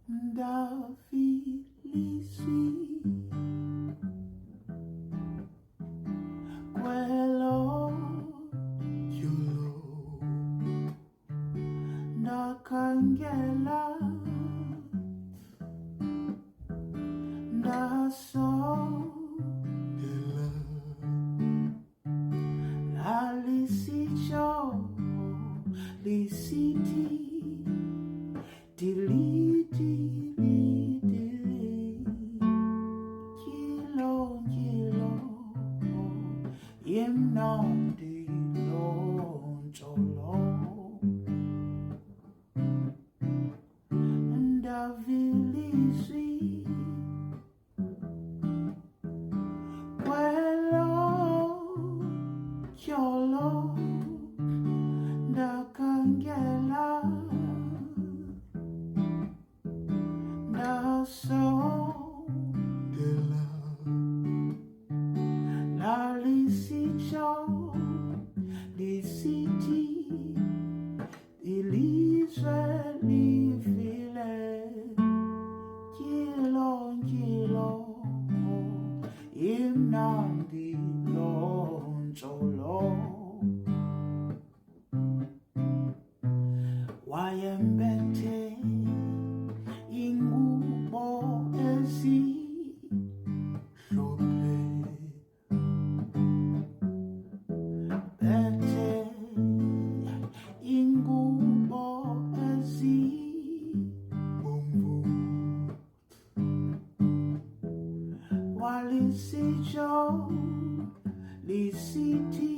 ndafilisi kwelo yulo ndakhangela ndasondela lalisitsho lisithi dili dili dili kilo kilo yemnandi lonjolo ndavilisi kwelo kyolo ndakhangela ndasondela lalisitsho lisithi ilizwe lifile kilo kilo imnandi lonjolo wayembethe ingubo ezimhlophe bethe ingubo ezibomvu walisitsho lisithi